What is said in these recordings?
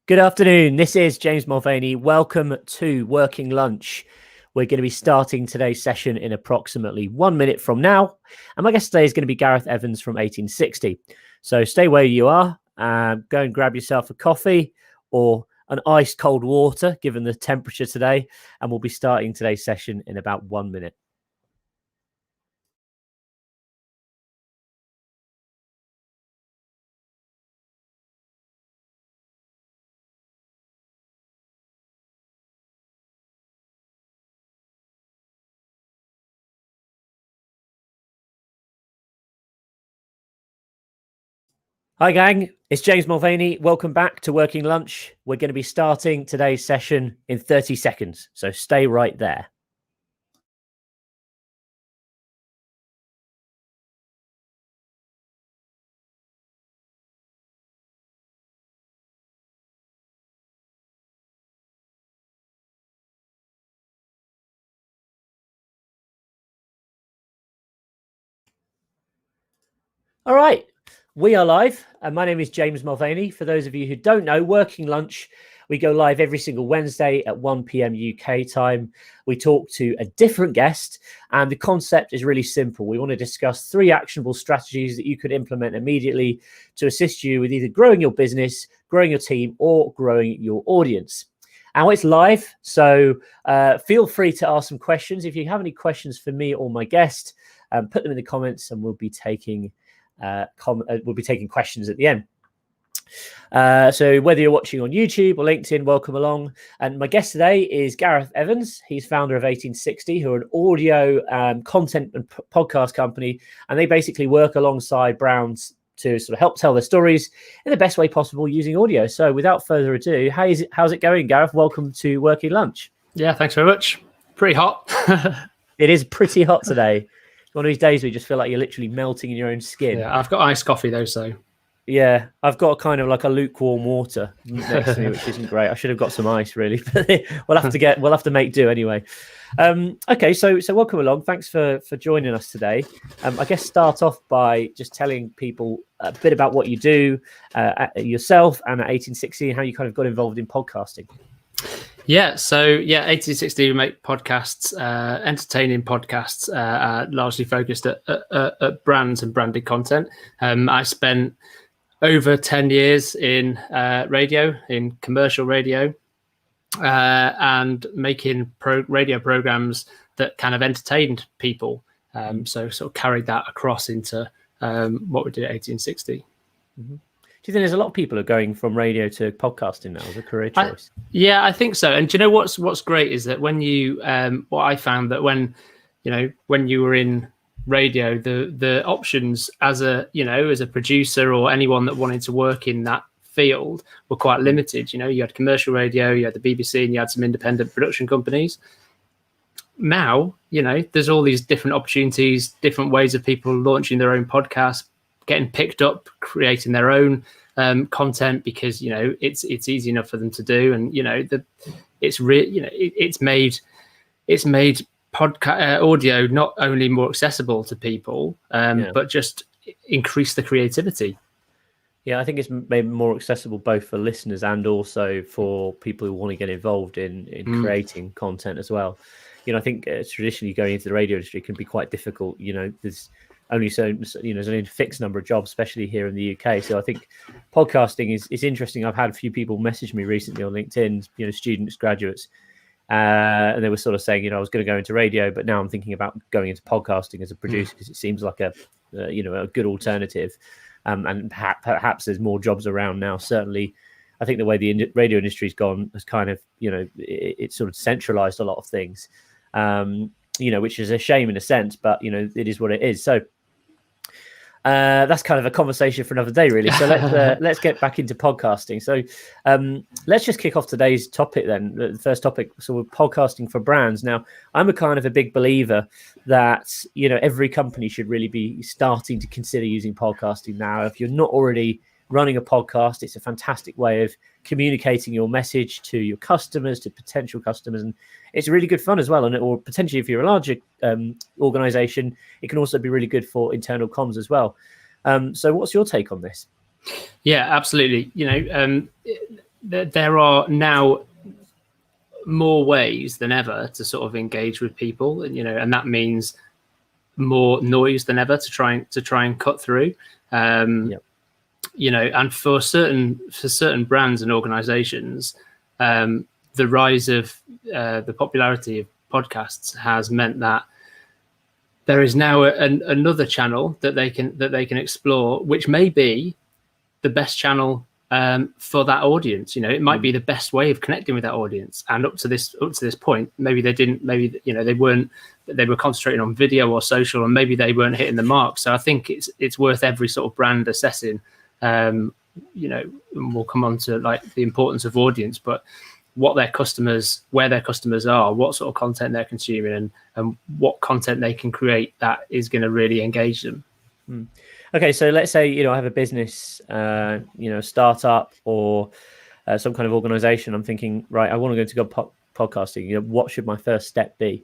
Good afternoon. This is James Mulvaney. Welcome to Working Lunch. We're going to be starting today's session in approximately 1 minute from now. And my guest today is going to be Gareth Evans from 1860. So stay where you are. Go and grab yourself a coffee or an ice cold water, given the temperature today. And we'll be starting today's session in about 1 minute. Hi, gang. It's James Mulvaney. Welcome back to Working Lunch. We're going to be starting today's session in 30 seconds. So stay right there. All right. We are live, and my name is James Mulvaney. For those of you who don't know, Working Lunch, we go live every single Wednesday at 1 p.m. UK time. We talk to a different guest, and the concept is really simple. We want to discuss 3 actionable strategies that you could implement immediately to assist you with either growing your business, growing your team, or growing your audience. And it's live, so feel free to ask some questions. If you have any questions for me or my guest, put them in the comments, and we'll be taking questions at the end. So whether you're watching on YouTube or LinkedIn, welcome along. And my guest today is Gareth Evans. He's founder of 1860, who are an audio content and podcast company, and they basically work alongside brands to sort of help tell their stories in the best way possible using audio. So without further ado, how's it going, Gareth? Welcome to Working Lunch. Yeah, thanks very much. Pretty hot. It is pretty hot today. One of these days where you just feel like you're literally melting in your own skin. Yeah, I've got iced coffee though, so. Yeah, I've got kind of like a lukewarm water next to me, which isn't great. I should have got some ice, really. But we'll have to make do anyway. Okay, so welcome along. Thanks for joining us today. I guess start off by just telling people a bit about what you do yourself and at 1860 and how you kind of got involved in podcasting. Yeah, so 1860 we make podcasts, entertaining podcasts, largely focused at brands and branded content. I spent over 10 years in radio, in commercial radio, and making radio programs that kind of entertained people. So sort of carried that across into what we did at 1860. Mm-hmm. Do you think there's a lot of people are going from radio to podcasting now as a career choice? I think so. And do you know what's great is that when you what I found that when you were in radio, the options as a producer or anyone that wanted to work in that field were quite limited. You had commercial radio, you had the BBC, and you had some independent production companies. Now, there's all these different opportunities, different ways of people launching their own podcast, getting picked up, creating their own content because it's easy enough for them to do, and it's made podcast audio not only more accessible to people, but just increase the creativity. Yeah, I think it's made more accessible both for listeners and also for people who want to get involved in creating content as well. I think traditionally going into the radio industry can be quite difficult. There's only there's only a fixed number of jobs, especially here in the UK. So I think podcasting is interesting. I've had a few people message me recently on LinkedIn, students, graduates, and they were sort of saying, I was going to go into radio, but now I'm thinking about going into podcasting as a producer because it seems like a good alternative. And perhaps there's more jobs around now. Certainly, I think the way the radio industry's gone has kind of, it's sort of centralized a lot of things, which is a shame in a sense, but, it is what it is. So that's kind of a conversation for another day, really. So let's get back into podcasting. So let's just kick off today's topic then. The first topic, so podcasting for brands. Now, I'm a big believer that, every company should really be starting to consider using podcasting now. If you're not already running a podcast, it's a fantastic way of communicating your message to your customers, to potential customers, and it's really good fun as well. Or potentially, if you're a larger organization, it can also be really good for internal comms as well. So what's your take on this? Yeah, absolutely. there are now more ways than ever to sort of engage with people, and and that means more noise than ever to try and cut through. And for certain brands and organizations, the rise of the popularity of podcasts has meant that there is now another channel that they can explore, which may be the best channel for that audience. It might be the best way of connecting with that audience. And up to this point, maybe they were concentrating on video or social, and maybe they weren't hitting the mark. So I think it's worth every sort of brand assessing. And we'll come on to like the importance of audience, but where their customers are, what sort of content they're consuming, and what content they can create that is going to really engage them. Okay, so let's say I have a business, startup or some kind of organization. I'm thinking, right, I want to go into podcasting. What should my first step be?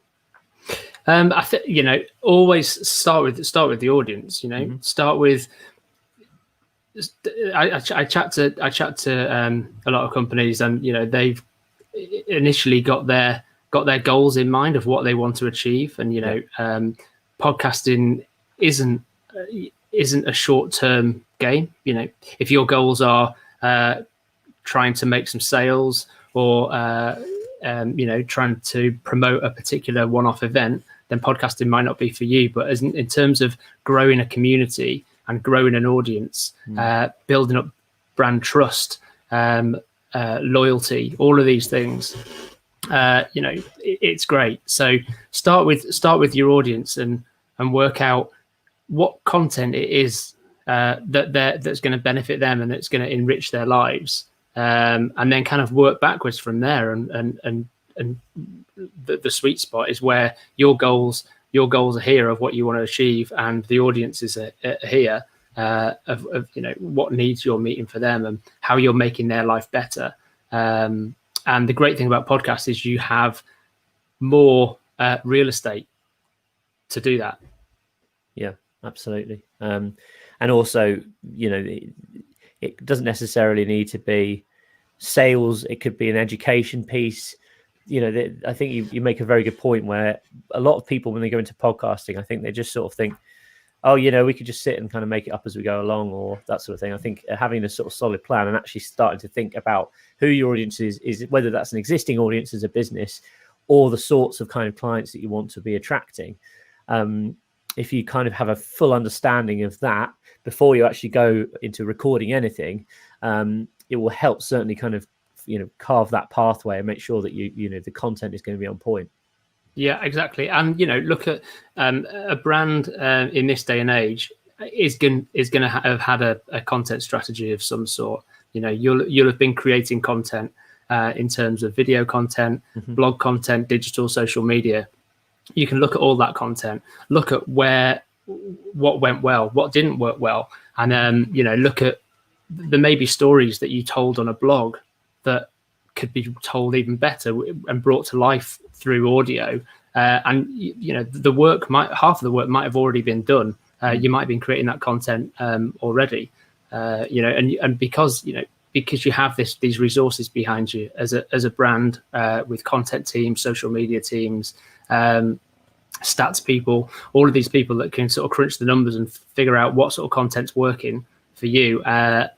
I think always start with the audience. Start with. I chat to a lot of companies, and they've initially got their goals in mind of what they want to achieve, and podcasting isn't a short-term game. If your goals are trying to make some sales or trying to promote a particular one-off event, then podcasting might not be for you. But in terms of growing a community and growing an audience, building up brand trust, loyalty, all of these things, it's great. So start with your audience and work out what content it is that's going to benefit them and it's going to enrich their lives, and then kind of work backwards from there. And the sweet spot is where your goals are here of what you want to achieve, and the audiences are here of what needs you're meeting for them and how you're making their life better. And the great thing about podcasts is you have more real estate to do that. Yeah, absolutely. And also, it doesn't necessarily need to be sales. It could be an education piece. I think you make a very good point where a lot of people, when they go into podcasting, I think they just sort of think, oh, we could just sit and kind of make it up as we go along, or that sort of thing. I think having a sort of solid plan and actually starting to think about who your audience is whether that's an existing audience as a business or the sorts of kind of clients that you want to be attracting. If you kind of have a full understanding of that before you actually go into recording anything, it will help certainly kind of carve that pathway and make sure that the content is going to be on point. Yeah, exactly. And look at a brand in this day and age is going to have had a content strategy of some sort. You'll have been creating content in terms of video content, blog content, digital, social media. You can look at all that content, look at what went well, what didn't work well, and look at there may be stories that you told on a blog that could be told even better and brought to life through audio. And half of the work might have already been done. You might have been creating that content already. And because you have these resources behind you as a brand, with content teams, social media teams, stats people, all of these people that can sort of crunch the numbers and figure out what sort of content's working for you. And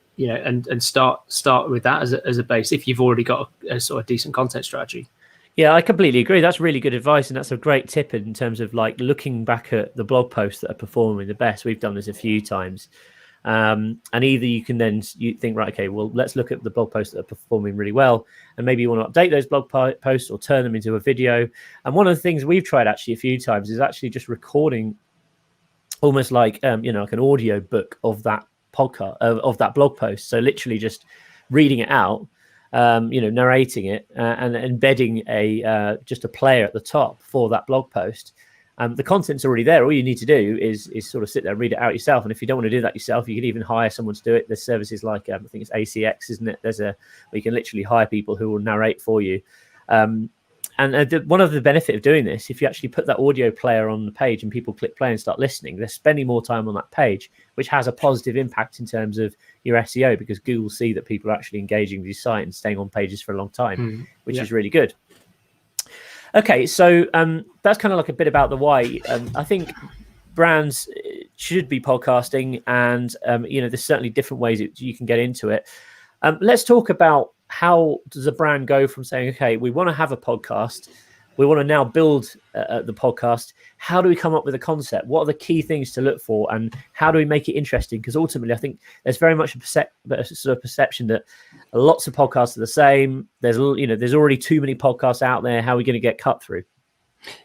start with that as a base if you've already got a sort of decent content strategy. Yeah, I completely agree. That's really good advice, and that's a great tip in terms of like looking back at the blog posts that are performing the best. We've done this a few times, and either you think, right, okay, well, let's look at the blog posts that are performing really well, and maybe you want to update those blog posts or turn them into a video. And one of the things we've tried actually a few times is actually just recording, almost like like an audio book of that podcast of that blog post. So literally just reading it out, narrating it, and embedding just a player at the top for that blog post. The content's already there. All you need to do is sort of sit there and read it out yourself. And if you don't want to do that yourself, you could even hire someone to do it. There's services like I think it's ACX, isn't it? Where you can literally hire people who will narrate for you. one of the benefit of doing this, if you actually put that audio player on the page and people click play and start listening, they're spending more time on that page, which has a positive impact in terms of your SEO, because Google see that people are actually engaging with your site and staying on pages for a long time, which is really good. Okay, so that's kind of like a bit about the why. I think brands should be podcasting, and there's certainly different ways you can get into it. Let's talk about, how does a brand go from saying, okay, we want to have a podcast, we want to now build the podcast. How do we come up with a concept? What are the key things to look for, and how do we make it interesting? Because ultimately, I think there's very much a sort of perception that lots of podcasts are the same. There's already too many podcasts out there. How are we going to get cut through?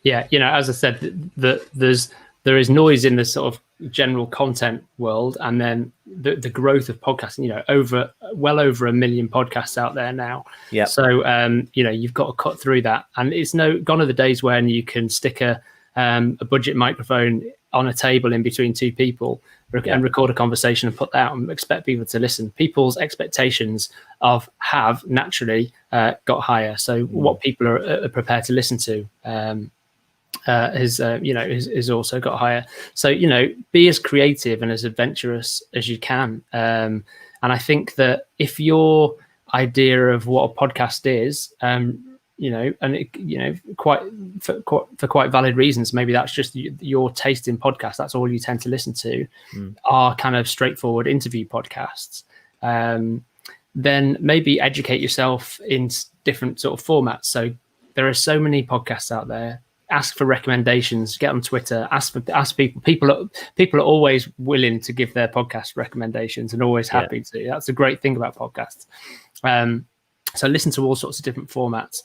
Yeah, as I said, there is noise in the sort of general content world, and then the growth of podcasting. Well over 1 million podcasts out there now. Yeah. So you've got to cut through that, and it's gone are the days when you can stick a budget microphone on a table in between two people and record a conversation and put that out and expect people to listen. People's expectations have naturally got higher. So what people are prepared to listen to has also got higher. So be as creative and as adventurous as you can. And I think that if your idea of what a podcast is, for quite valid reasons, maybe that's just your taste in podcasts, that's all you tend to listen to, are kind of straightforward interview podcasts, then maybe educate yourself in different sort of formats. So there are so many podcasts out there. Ask for recommendations, get on Twitter, ask people. People are always willing to give their podcast recommendations and always happy to. That's a great thing about podcasts. So listen to all sorts of different formats.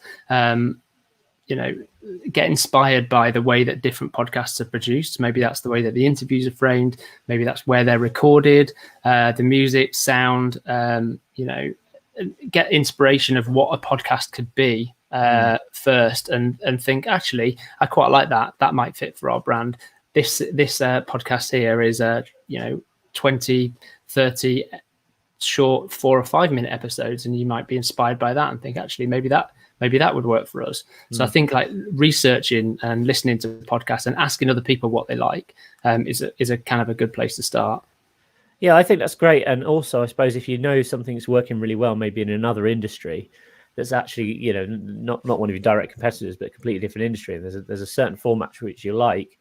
Get inspired by the way that different podcasts are produced. Maybe that's the way that the interviews are framed. Maybe that's where they're recorded, the music, sound, get inspiration of what a podcast could be first, and think, actually, I quite like that. That might fit for our brand. This podcast here is 20, 30 short 4 or 5 minute episodes, and you might be inspired by that and think, actually, maybe that would work for us. So I think like researching and listening to podcasts and asking other people what they like is a kind of a good place to start. Yeah, I think that's great. And also, I suppose if you know something's working really well, maybe in another industry that's actually, not one of your direct competitors, but a completely different industry, and there's a certain format which you like,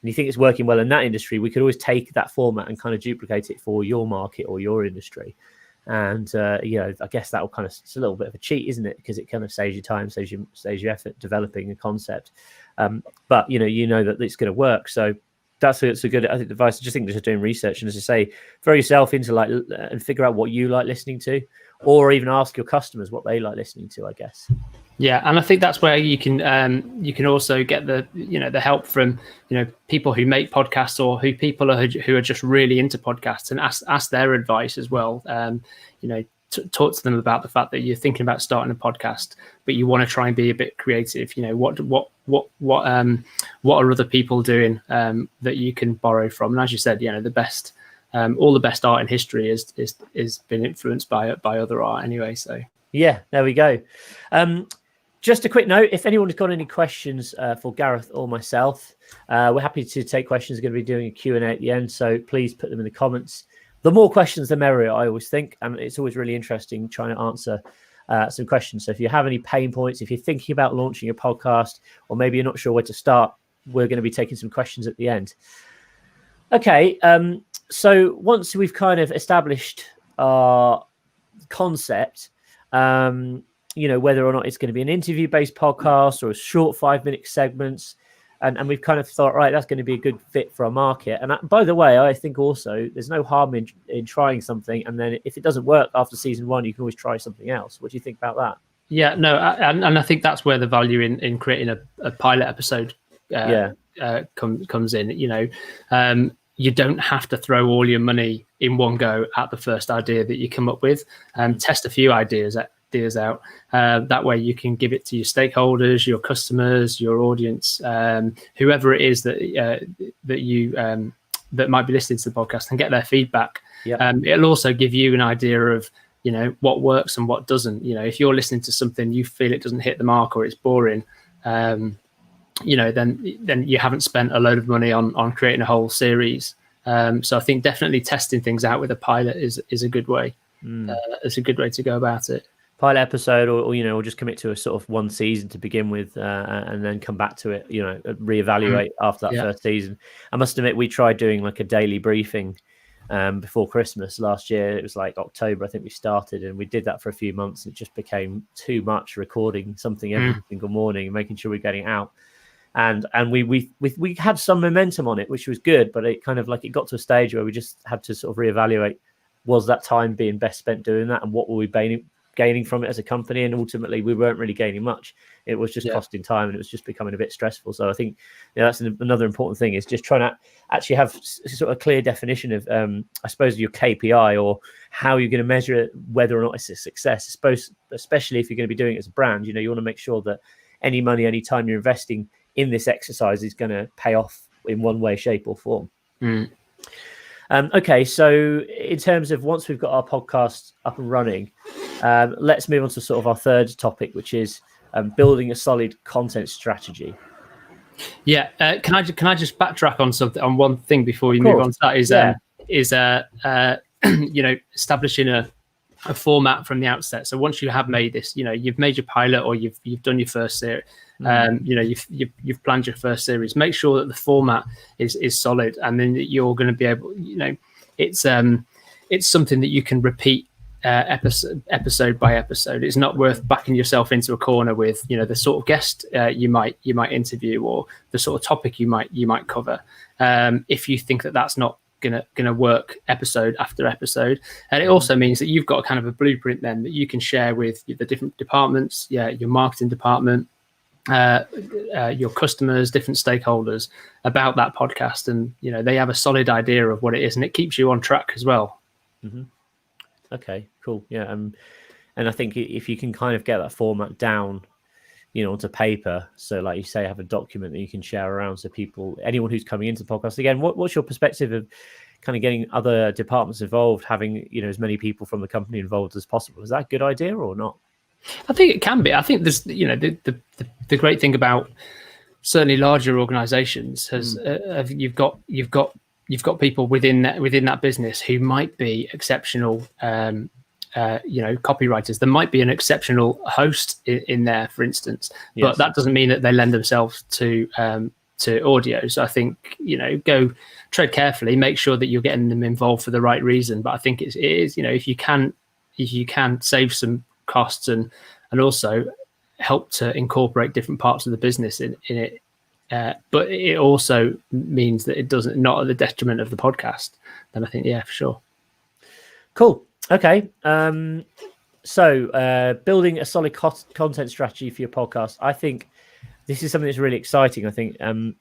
and you think it's working well in that industry, we could always take that format and kind of duplicate it for your market or your industry. And I guess that will kind of, it's a little bit of a cheat, isn't it? Because it kind of saves you time, saves you effort developing a concept. But you know that it's going to work. So that's a good, I think, advice. I just think just doing research, and as I say, throw yourself into and figure out what you like listening to, or even ask your customers what they like listening to, I guess. Yeah, and I think that's where you can also get the help from people who make podcasts, or who are just really into podcasts, and ask their advice as well. Talk to them about the fact that you're thinking about starting a podcast, but you want to try and be a bit creative. What are other people doing that you can borrow from? And as you said, the best. All the best art in history is been influenced by other art anyway. So yeah, there we go. Just a quick note: if anyone's got any questions for Gareth or myself, we're happy to take questions. We're going to be doing a Q&A at the end, so please put them in the comments. The more questions, the merrier, I always think, and it's always really interesting trying to answer some questions. So if you have any pain points, if you're thinking about launching a podcast, or maybe you're not sure where to start, we're going to be taking some questions at the end. Okay. So once we've kind of established our concept, whether or not it's going to be an interview-based podcast or a short 5-minute segments, and we've kind of thought, right, that's going to be a good fit for our market. And by the way, I think also there's no harm in trying something, and then if it doesn't work after season 1, you can always try something else. What do you think about that? Yeah, no, and I think that's where the value in creating a pilot episode comes in. You don't have to throw all your money in one go at the first idea that you come up with. Test a few ideas out. That way you can give it to your stakeholders, your customers, your audience, whoever it is that might be listening to the podcast, and get their feedback. It'll also give you an idea of what works and what doesn't. If you're listening to something, you feel it doesn't hit the mark or it's boring, then you haven't spent a load of money on creating a whole series. So I think definitely testing things out with a pilot is a good way. It's a good way to go about it. Pilot episode, or just commit to a sort of one season to begin with, and then come back to it. Reevaluate after that first season. I must admit, we tried doing like a daily briefing before Christmas last year. It was like October, I think we started, and we did that for a few months. It just became too much recording something every single morning and making sure we're getting it out. And we had some momentum on it, which was good, but it kind of like it got to a stage where we just had to sort of reevaluate: was that time being best spent doing that, and what were we gaining from it as a company? And ultimately, we weren't really gaining much. It was just costing time, and it was just becoming a bit stressful. So I think that's another important thing, is just trying to actually have sort of a clear definition of, I suppose, your KPI, or how you're going to measure it, whether or not it's a success. I suppose, especially if you're going to be doing it as a brand, you want to make sure that any money, any time you're investing in this exercise is going to pay off in one way, shape, or form. Okay, so in terms of once we've got our podcast up and running, let's move on to sort of our third topic, which is building a solid content strategy. Yeah, can I just backtrack on one thing before we move on to that? Establishing a format from the outset. So once you have made this, you've made your pilot, or you've done your first series. You've planned your first series. Make sure that the format is solid, and then you're going to be able. It's something that you can repeat episode by episode. It's not worth backing yourself into a corner with the sort of guest you might interview, or the sort of topic you might cover. If you think that that's not gonna work episode after episode. And it also means that you've got kind of a blueprint then that you can share with the different departments, your marketing department, your customers, different stakeholders about that podcast, and they have a solid idea of what it is, and it keeps you on track as well. Okay, cool. Yeah, and I think if you can kind of get that format down, onto paper, so like you say, have a document that you can share around, so anyone who's coming into the podcast, again, what's your perspective of kind of getting other departments involved, having as many people from the company involved as possible? Is that a good idea or not? I think it can be. I think there's the great thing about certainly larger organizations has you've got people within that business who might be exceptional copywriters. There might be an exceptional host in there, for instance, but that doesn't mean that they lend themselves to audio. So I think go tread carefully, make sure that you're getting them involved for the right reason. But I think it is if you can save some costs and also help to incorporate different parts of the business in it. But it also means that it doesn't, not at the detriment of the podcast. Then I think, for sure. Cool. Okay. So building a solid content strategy for your podcast. I think this is something that's really exciting. I think, and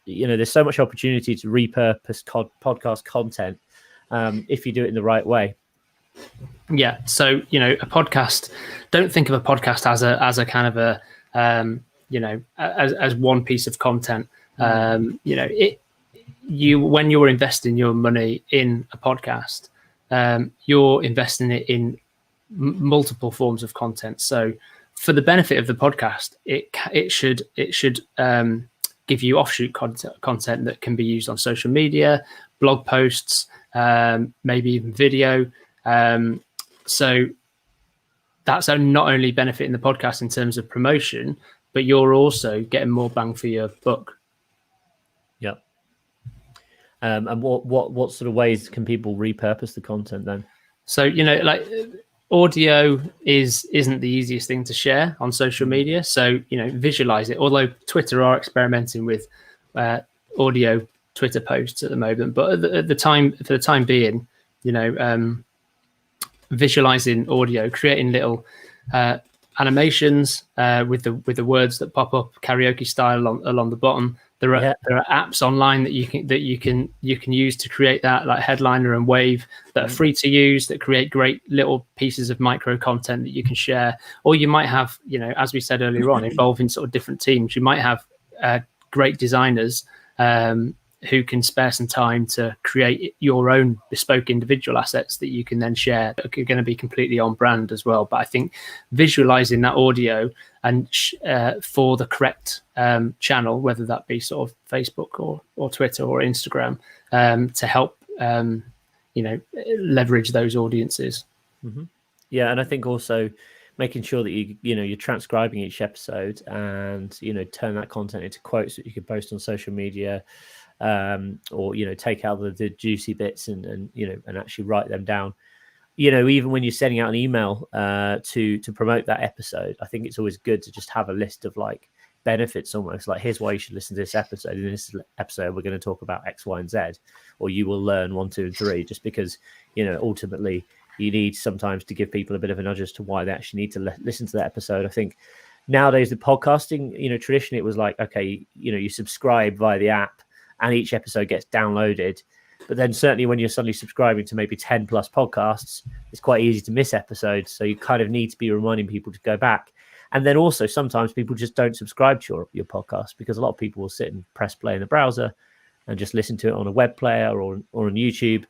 there's so much opportunity to repurpose podcast content if you do it in the right way. Yeah. So a podcast. Don't think of a podcast as a kind of a as one piece of content. When you're investing your money in a podcast, you're investing it in multiple forms of content. So for the benefit of the podcast, it should give you offshoot content that can be used on social media, blog posts, maybe even video. So that's not only benefiting the podcast in terms of promotion, but you're also getting more bang for your buck. Yeah. And what sort of ways can people repurpose the content then? So, like audio isn't the easiest thing to share on social media. So, visualize it. Although Twitter are experimenting with audio Twitter posts at the moment, but for the time being, visualizing audio, creating little animations with the words that pop up karaoke style along the bottom. There are apps online that you can use to create that, like Headliner and Wave, that are free to use, that create great little pieces of micro content that you can share. Or you might have, as we said earlier on, involving sort of different teams. You might have great designers who can spare some time to create your own bespoke individual assets that you can then share that are going to be completely on brand as well. But I think visualizing that audio and for the correct channel, whether that be sort of Facebook or Twitter or Instagram, to help leverage those audiences. Mm-hmm. Yeah, and I think also making sure that you're transcribing each episode and turn that content into quotes that you can post on social media, or take out the juicy bits and actually write them down. Even when you're sending out an email to promote that episode, I think it's always good to just have a list of like benefits, almost like, here's why you should listen to this episode. In this episode, we're going to talk about X, Y, and Z, or you will learn 1, 2, and 3. Just because ultimately you need sometimes to give people a bit of a nudge as to why they actually need to listen to that episode. I think nowadays the podcasting, traditionally it was like, okay, you subscribe via the app and each episode gets downloaded. But then certainly when you're suddenly subscribing to maybe 10 plus podcasts, it's quite easy to miss episodes. So you kind of need to be reminding people to go back. And then also sometimes people just don't subscribe to your podcast, because a lot of people will sit and press play in the browser and just listen to it on a web player or on YouTube.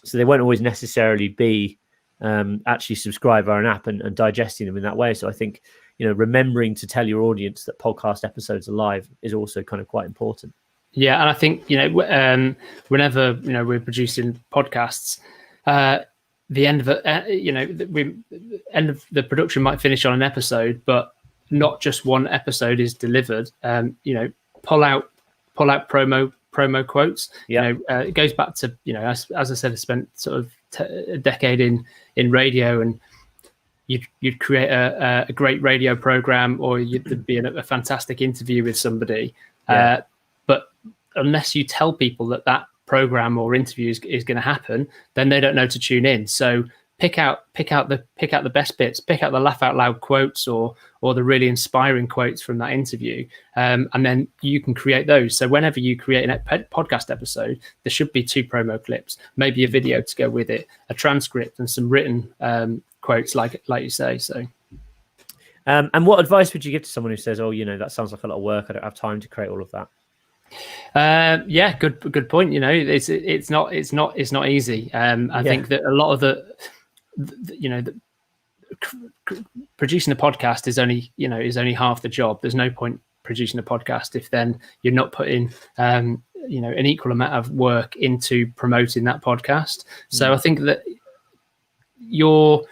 So they won't always necessarily be actually subscribe via an app and digesting them in that way. So I think, remembering to tell your audience that podcast episodes are live is also kind of quite important. Yeah, and I think whenever we're producing podcasts, the end of it, end of the production might finish on an episode, but not just one episode is delivered. Pull out promo quotes. Yeah, it goes back to as I said, I spent sort of a decade in radio, and you'd create a great radio program, or you'd be in a fantastic interview with somebody. Yeah. But unless you tell people that program or interview is going to happen, then they don't know to tune in. So pick out the best bits, pick out the laugh out loud quotes or the really inspiring quotes from that interview, and then you can create those. So whenever you create a podcast episode, there should be 2 promo clips, maybe a video to go with it, a transcript, and some written quotes, like you say. So. And what advice would you give to someone who says, "Oh, that sounds like a lot of work. I don't have time to create all of that"? Yeah, good point. It's not easy. I think that a lot of the producing a podcast is only half the job. There's no point producing a podcast if then you're not putting an equal amount of work into promoting that podcast. So I think that your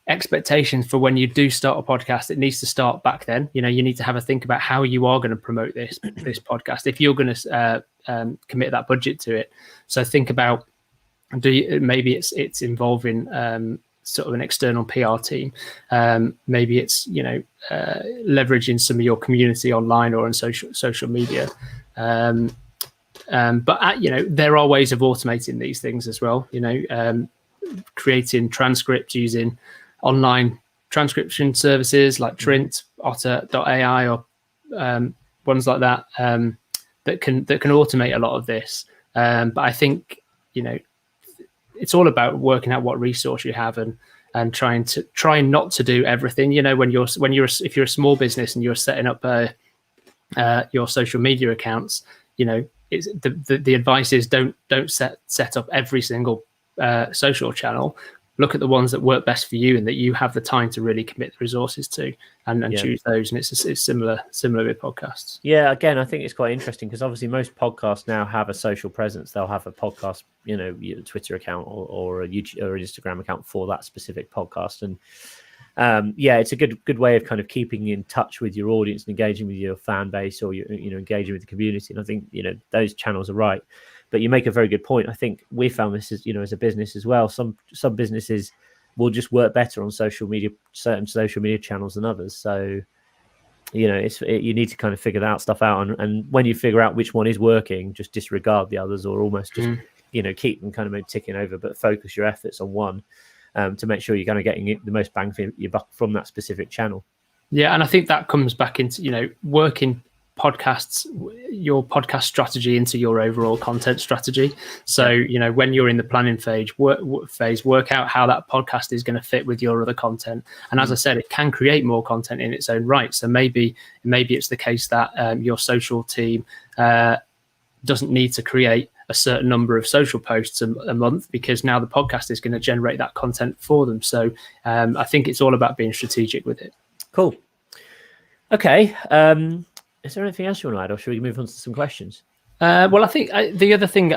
expectations for when you do start a podcast, it needs to start back then. You need to have a think about how you are going to promote this podcast if you're going to commit that budget to it. So think about, maybe it's involving sort of an external PR team. Maybe it's leveraging some of your community online or on social media. But there are ways of automating these things as well. Creating transcripts using online transcription services like Trint, Otter.ai, or ones like that that can automate a lot of this. But I think it's all about working out what resource you have and trying not to do everything. If you're a small business and you're setting up your social media accounts, it's the advice is don't set up every single social channel. Look at the ones that work best for you and that you have the time to really commit the resources to, and choose those. And it's similar with podcasts. Yeah, again, I think it's quite interesting because obviously most podcasts now have a social presence. They'll have a podcast, Twitter account or a YouTube or an Instagram account for that specific podcast. And it's a good way of kind of keeping in touch with your audience and engaging with your fan base, or engaging with the community. And I think those channels are right. But you make a very good point. I think we found this as a business as well. Some businesses will just work better on certain social media channels than others. So you need to kind of figure that stuff out. And when you figure out which one is working, just disregard the others, or almost just keep them kind of ticking over, but focus your efforts on one to make sure you're kind of getting the most bang for your buck from that specific channel. Yeah, and I think that comes back into working podcasts, your podcast strategy into your overall content strategy. So when you're in the planning phase, work out how that podcast is going to fit with your other content. And as I said, it can create more content in its own right. So maybe it's the case that your social team doesn't need to create a certain number of social posts a month, because now the podcast is going to generate that content for them. So I think it's all about being strategic with it. Cool. Okay. Is there anything else you want to add, or should we move on to some questions? Well, I think the other thing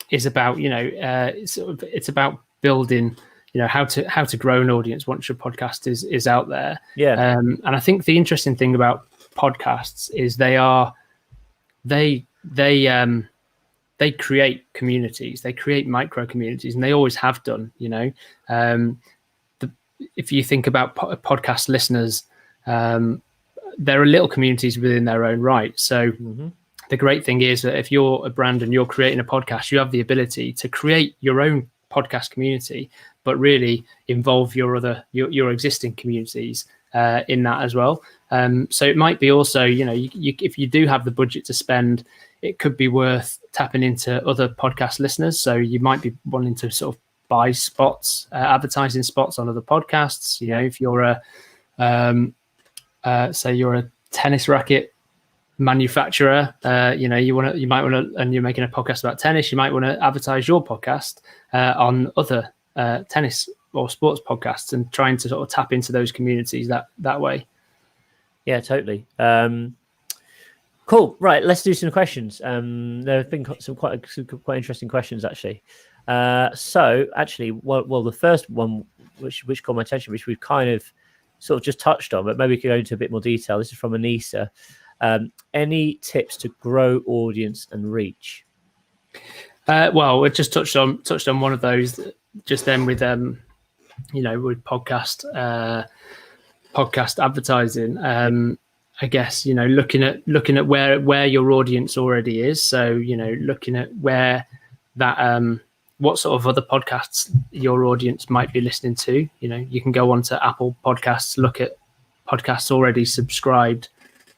is about, it's about building, how to grow an audience once your podcast is out there. Yeah. And I think the interesting thing about podcasts is they create communities, they create micro communities, and they always have done. If you think about podcast listeners, there are little communities within their own right. So the great thing is that if you're a brand and you're creating a podcast, you have the ability to create your own podcast community, but really involve your existing communities in that as well. So it might be also, if you do have the budget to spend, it could be worth tapping into other podcast listeners. So you might be wanting to sort of buy spots, advertising spots on other podcasts. If you're say you're a tennis racket manufacturer, you might want to, and you're making a podcast about tennis, you might want to advertise your podcast on other tennis or sports podcasts, and trying to sort of tap into those communities that way. Yeah, totally. Cool. Right, let's do some questions. There have been some quite interesting questions, actually. So actually, well, the first one, which caught my attention, which we've kind of sort of just touched on, but maybe we could go into a bit more detail. This is from Anissa. Any tips to grow audience and reach? Well, we've just touched on one of those just then with with podcast advertising. I guess looking at where your audience already is. So looking at where that what sort of other podcasts your audience might be listening to. You can go onto Apple Podcasts, look at podcasts already subscribed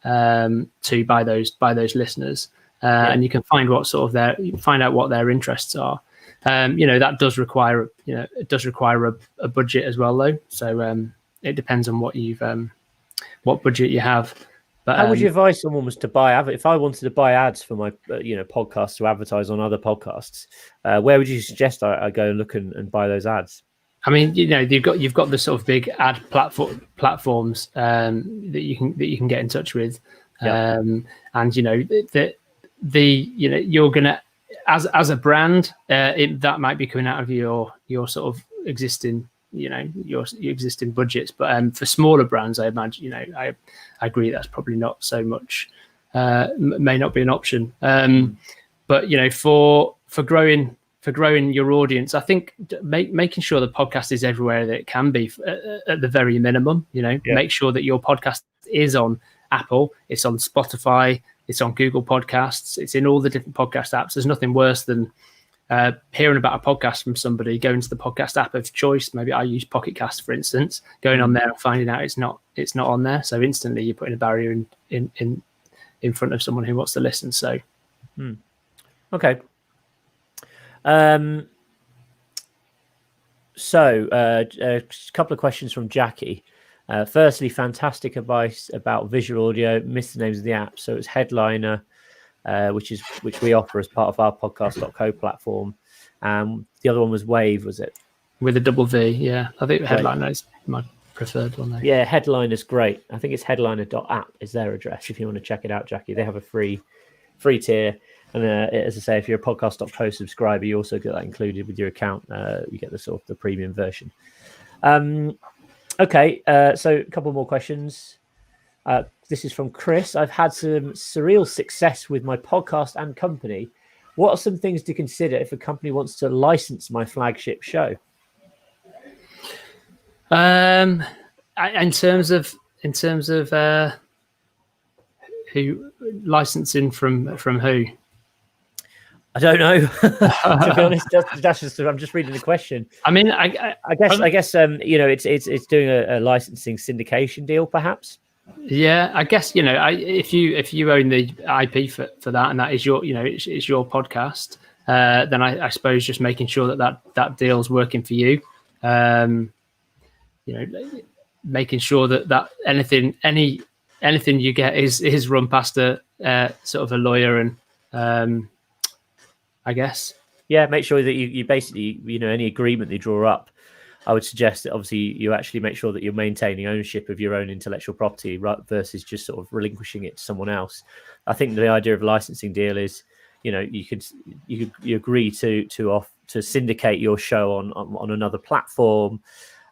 to by those listeners, and you can find what sort of find out what their interests are. That does require a budget as well, though. So it depends on what budget you have. But how would you advise someone was to buy if I wanted to buy ads for my podcast to advertise on other podcasts? Where would you suggest I go and look and buy those ads? I mean, you've got the sort of big ad platforms that you can get in touch with, and you're gonna as a brand, that might be coming out of your sort of existing your existing budgets, but for smaller brands, I imagine I agree that's probably not so much, may not be an option. But for growing your audience, I think making sure the podcast is everywhere that it can be at the very minimum. Make sure that your podcast is on Apple, it's on Spotify, it's on Google Podcasts, it's in all the different podcast apps. There's nothing worse than hearing about a podcast from somebody, going to the podcast app of choice. Maybe I use Pocket Cast, for instance, going on there and finding out it's not on there. So instantly you're putting a barrier in front of someone who wants to listen. So, okay. So a couple of questions from Jackie. Firstly, fantastic advice about visual audio. Missed the names of the app. So it's Headliner, which we offer as part of our Podcast.co platform. The other one was Wave, was it? With a double V, yeah. I think Headliner is my preferred one. Yeah, Headliner's great. I think it's headliner.app is their address if you want to check it out, Jackie. They have a free tier. And as I say, if you're a Podcast.co subscriber, you also get that included with your account. You get the sort of the premium version. Okay, so a couple more questions. This is from Chris. I've had some surreal success with my podcast and company. What are some things to consider if a company wants to license my flagship show? In terms of who licensing from who? I don't know. To be honest, that's just I'm just reading the question. I mean, I guess it's doing a licensing syndication deal, perhaps. Yeah, I guess if you own the IP for that, and that is your it's your podcast, then I suppose just making sure that deal's working for you. Making sure that anything you get is run past a sort of a lawyer and I guess. Yeah, make sure that you basically, any agreement they draw up, I would suggest that obviously you actually make sure that you're maintaining ownership of your own intellectual property, right, versus just sort of relinquishing it to someone else. I think the idea of a licensing deal is, you agree to syndicate your show on another platform.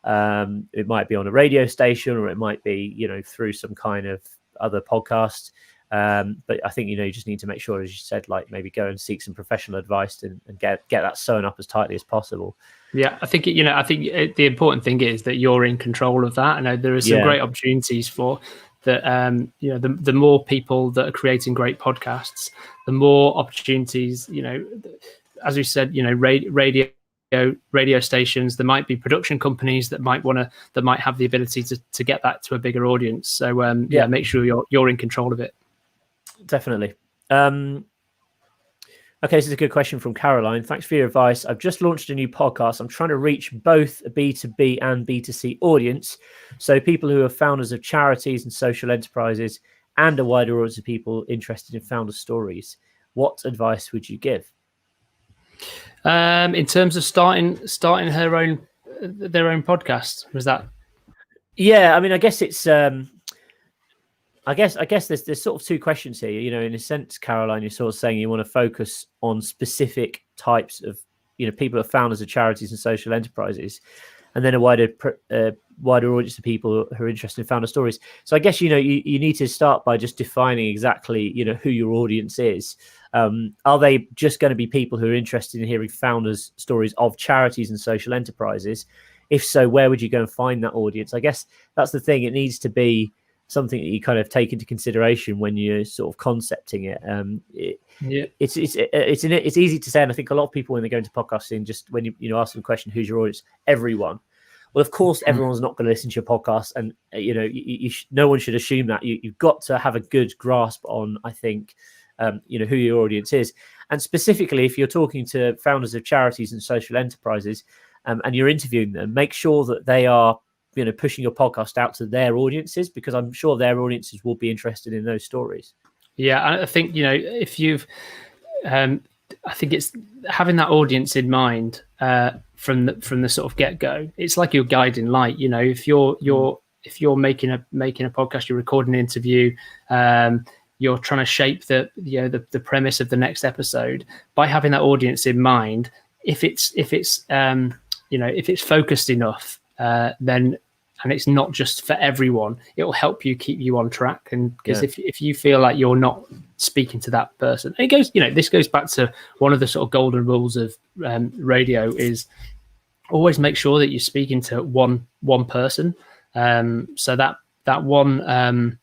It might be on a radio station, or it might be, through some kind of other podcast. But I think, you just need to make sure, as you said, like maybe go and seek some professional advice and get that sewn up as tightly as possible. Yeah, I think the important thing is that you're in control of that. I know there are some great opportunities for that. The more people that are creating great podcasts, the more opportunities. As we said, radio stations. There might be production companies that might have the ability to get that to a bigger audience. So make sure you're in control of it. Definitely. Okay, this is a good question from Caroline. Thanks for your advice. I've just launched a new podcast. I'm trying to reach both a B2B and B2C audience. So people who are founders of charities and social enterprises, and a wider audience of people interested in founder stories. What advice would you give? In terms of starting their own podcast, was that? Yeah, I mean, I guess it's I guess there's sort of two questions here. In a sense, Caroline, you're sort of saying you want to focus on specific types of people that are founders of charities and social enterprises, and then a wider audience of people who are interested in founder stories. So I guess you need to start by just defining exactly who your audience is. Are they just going to be people who are interested in hearing founders' stories of charities and social enterprises? If so, where would you go and find that audience? I guess that's the thing. It needs to be something that you kind of take into consideration when you're sort of concepting it. It's easy to say, and I think a lot of people when they go into podcasting, just when you ask them the question, who's your audience? Everyone. Well, of course, everyone's not going to listen to your podcast, and no one should assume that. You've got to have a good grasp on, I think, who your audience is, and specifically if you're talking to founders of charities and social enterprises, and you're interviewing them, make sure that they are pushing your podcast out to their audiences, because I'm sure their audiences will be interested in those stories. Yeah, I think if you've, I think it's having that audience in mind from the sort of get go. It's like your guiding light. If you're making a podcast, you're recording an interview, you're trying to shape the premise of the next episode by having that audience in mind. If it's focused enough, then, and it's not just for everyone, it will help you keep you on track. And because if you feel like you're not speaking to that person, and it goes, this goes back to one of the sort of golden rules of radio is always make sure that you're speaking to one person. So that one,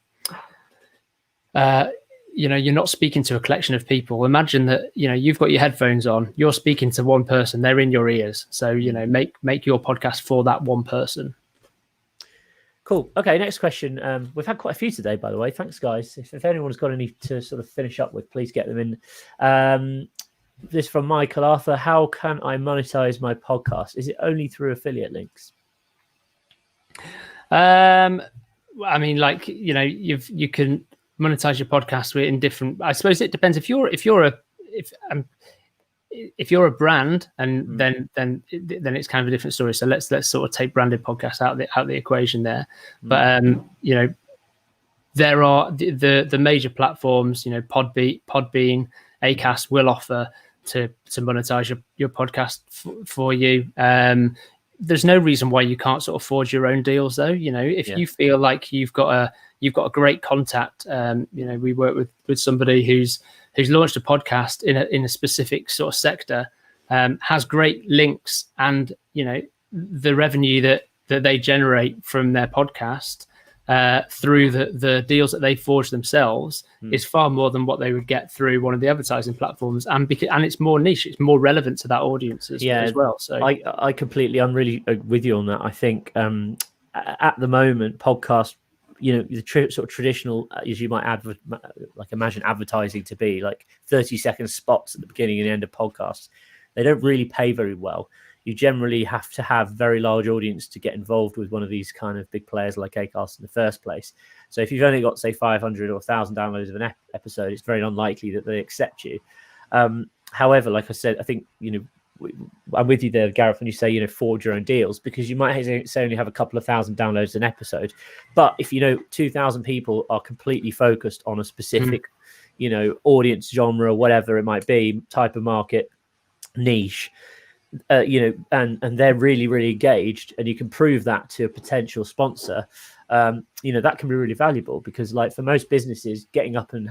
you're not speaking to a collection of people. Imagine that, you've got your headphones on, you're speaking to one person, they're in your ears. So, make your podcast for that one person. Cool. Okay, next question. We've had quite a few today, by the way. Thanks, guys. If anyone's got any to sort of finish up with, please get them in. This from Michael Arthur. How can I monetize my podcast? Is it only through affiliate links? I mean, you can monetize your podcast in different. I suppose it depends. If you're a brand, and then it's kind of a different story. So let's sort of take branded podcasts out of the equation there. But there are the major platforms. Podbean, Acast will offer to monetize your podcast for you. There's no reason why you can't sort of forge your own deals, though. If you feel like you've got a great contact, we work with somebody who's launched a podcast in a specific sort of sector, has great links, and the revenue that they generate from their podcast through the deals that they forge themselves is far more than what they would get through one of the advertising platforms, and it's more niche, it's more relevant to that audience as well. So I'm really with you on that. I think at the moment podcast, the sort of traditional, as you might imagine advertising to be, like 30-second spots at the beginning and end of podcasts, they don't really pay very well. You generally have to have very large audience to get involved with one of these kind of big players like Acast in the first place. So if you've only got, say, 500 or 1,000 downloads of an episode, it's very unlikely that they accept you. However, like I said, I think, I'm with you there, Gareth, when you say, forge your own deals, because you might say only have a couple of thousand downloads an episode. But if 2,000 people are completely focused on a specific, audience, genre, whatever it might be, type of market, niche, and they're really, really engaged, and you can prove that to a potential sponsor, that can be really valuable, because like for most businesses, getting up and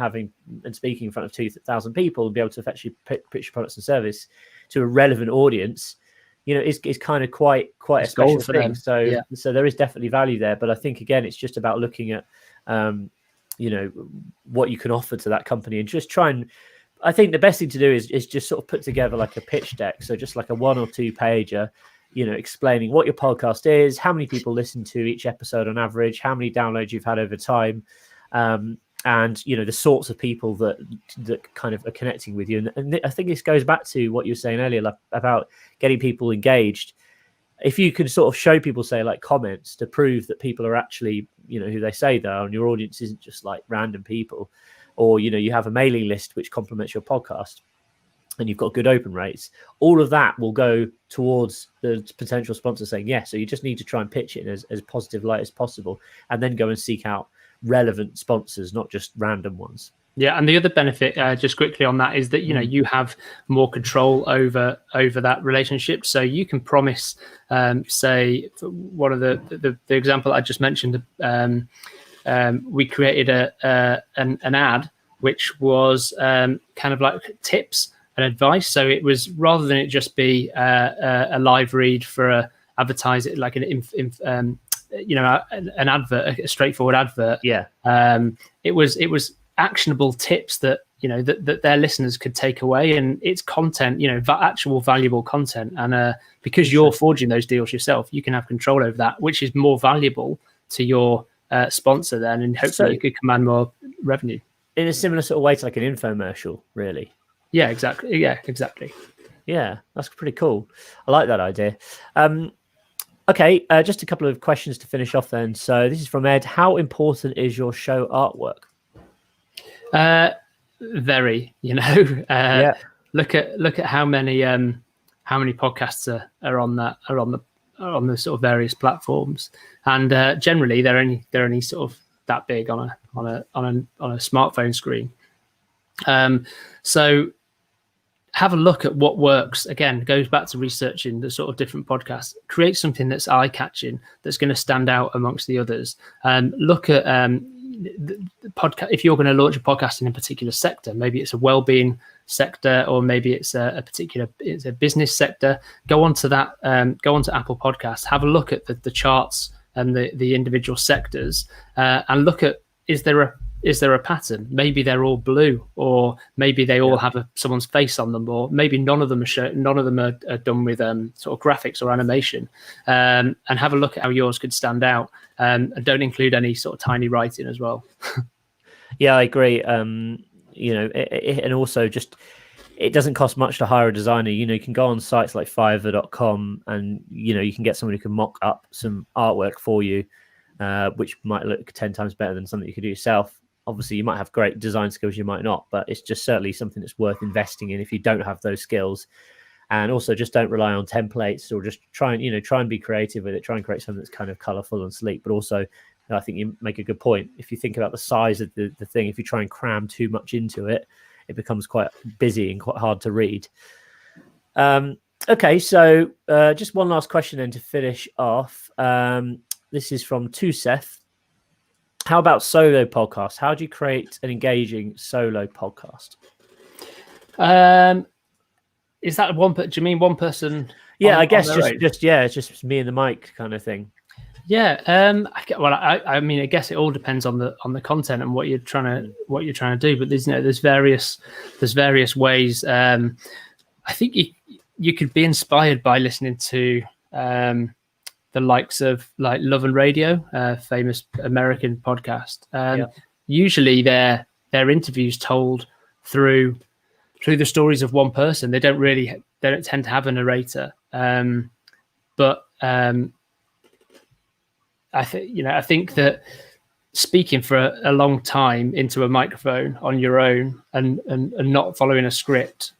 speaking in front of 2,000 people and be able to actually pitch your products and service to a relevant audience, is kind of quite a special thing. So there is definitely value there. But I think, again, it's just about looking at, what you can offer to that company, and just try and, I think the best thing to do is just sort of put together like a pitch deck. So just like a 1 or 2 pager, explaining what your podcast is, how many people listen to each episode on average, how many downloads you've had over time, and the sorts of people that kind of are connecting with you. And I think this goes back to what you were saying earlier, like, about getting people engaged. If you can sort of show people, say, like comments to prove that people are actually, who they say they are, and your audience isn't just like random people, or you have a mailing list which complements your podcast, and you've got good open rates, all of that will go towards the potential sponsor saying yes. So you just need to try and pitch it in as positive light as possible, and then go and seek out relevant sponsors, not just random ones. Yeah, and the other benefit, just quickly on that, is that you have more control over that relationship. So you can promise, say, one of the example I just mentioned, we created an ad which was kind of like tips and advice. So it was, rather than it just be a live read for a advertise it like an advert, a straightforward advert. Yeah. It was actionable tips that that their listeners could take away, and it's content, actual valuable content. And because you're forging those deals yourself, you can have control over that, which is more valuable to your sponsor then, and hopefully you could command more revenue in a similar sort of way to like an infomercial, really. Yeah, exactly. Yeah, that's pretty cool. I like that idea. Okay, just a couple of questions to finish off then. So this is from Ed. How important is your show artwork? Very. Look at how many podcasts are on that, are on the sort of various platforms, and generally they're only sort of that big on a smartphone screen. So have a look at what works. Again, goes back to researching the sort of different podcasts. Create something that's eye-catching, that's going to stand out amongst the others. Look at the podcast. If you're going to launch a podcast in a particular sector, maybe it's a well-being sector, or maybe it's a business sector. Go onto that. Go onto Apple Podcasts. Have a look at the charts and the individual sectors, and look at, is there a pattern? Maybe they're all blue, or maybe they all have someone's face on them, or maybe none of them are done with sort of graphics or animation. And have a look at how yours could stand out, and don't include any sort of tiny writing as well. Yeah, I agree. And also just, it doesn't cost much to hire a designer. You can go on sites like Fiverr.com, and you can get someone who can mock up some artwork for you, which might look 10 times better than something you could do yourself. Obviously, you might have great design skills, you might not, but it's just certainly something that's worth investing in if you don't have those skills. And also, just don't rely on templates, or just try and be creative with it. Try and create something that's kind of colorful and sleek. But also, I think you make a good point. If you think about the size of the thing, if you try and cram too much into it, it becomes quite busy and quite hard to read. Okay, so just one last question then to finish off. This is from Tuseth. How about solo podcasts? How do you create an engaging solo podcast? Is that one? Do you mean one person? Yeah, I guess it's just me and the mic kind of thing. Yeah. I mean, I guess it all depends on the content and what you're trying to do. But there's various ways. I think you could be inspired by listening to the likes of like Love and Radio, famous American podcast. Usually their interviews told through the stories of one person. They don't tend to have a narrator. But I think that speaking for a long time into a microphone on your own and not following a script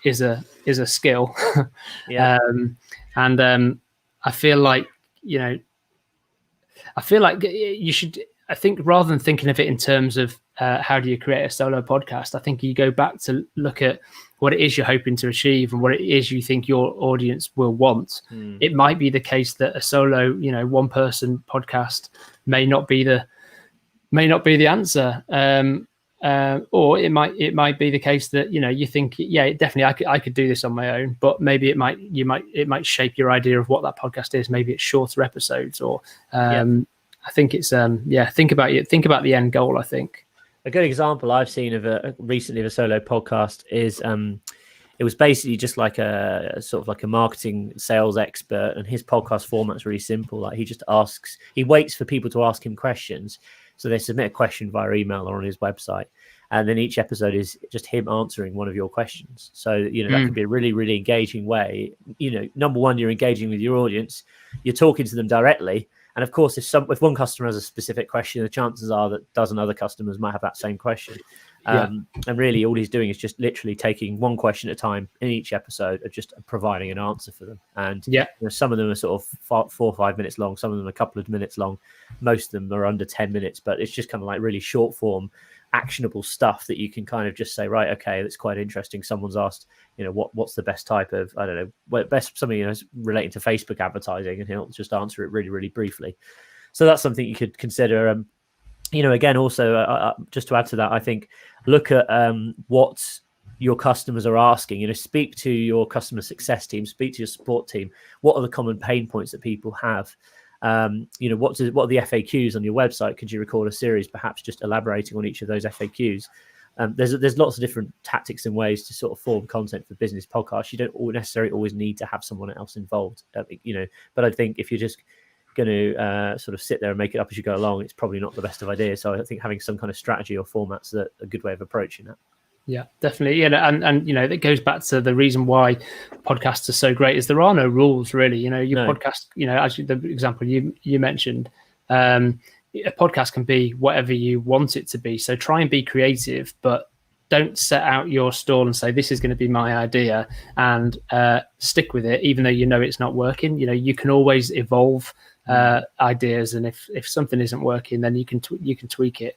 is a skill. Yeah. I feel like, you should, I think rather than thinking of it in terms of how do you create a solo podcast, I think you go back to look at what it is you're hoping to achieve and what it is you think your audience will want. It might be the case that a solo, one person podcast may not be the answer. Or it might be the case that you think, yeah, definitely I could do this on my own, but maybe it might shape your idea of what that podcast is. Maybe it's shorter episodes, or I think it's think about the end goal. I think a good example I've seen of recently of a solo podcast is it was basically just like a sort of like a marketing sales expert, and his podcast format's really simple. Like he waits for people to ask him questions. So they submit a question via email or on his website. And then each episode is just him answering one of your questions. So, that could be a really, really engaging way. Number one, you're engaging with your audience. You're talking to them directly. And of course, if one customer has a specific question, the chances are that a dozen other customers might have that same question. And really all he's doing is just literally taking one question at a time in each episode of just providing an answer for them. And some of them are sort of 4 or 5 minutes long, some of them are a couple of minutes long, most of them are under 10 minutes, but it's just kind of like really short form actionable stuff that you can kind of just say, right, okay, that's quite interesting. Someone's asked, what's the best type of, I don't know, best something relating to Facebook advertising, and he'll just answer it really, really briefly. So that's something you could consider. Again, also, just to add to that, I think look at what your customers are asking. Speak to your customer success team, speak to your support team. What are the common pain points that people have? What are the FAQs on your website? Could you record a series, perhaps just elaborating on each of those FAQs? There's lots of different tactics and ways to sort of form content for business podcasts. You don't necessarily always need to have someone else involved, but I think if you're just going to sort of sit there and make it up as you go along, it's probably not the best of ideas. So I think having some kind of strategy or format's a good way of approaching that. Yeah, definitely. And that goes back to the reason why podcasts are so great is there are no rules really. Podcast, as the example you mentioned, a podcast can be whatever you want it to be. So try and be creative, but don't set out your stall and say, this is going to be my idea, and stick with it, even though it's not working. You can always evolve ideas, and if something isn't working, then you can tweak it.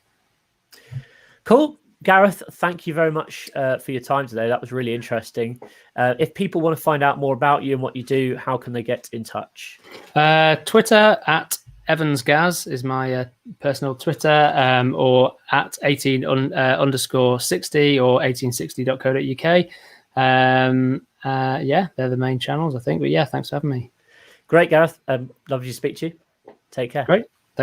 Cool. Gareth, thank you very much for your time today. That was really interesting. If people want to find out more about you and what you do, how can they get in touch? Twitter at EvansGaz is my personal Twitter, or at 18 _60 or 1860.co.uk. They're the main channels, I think. But yeah, thanks for having me. Great, Gareth. Lovely to speak to you. Take care. Great.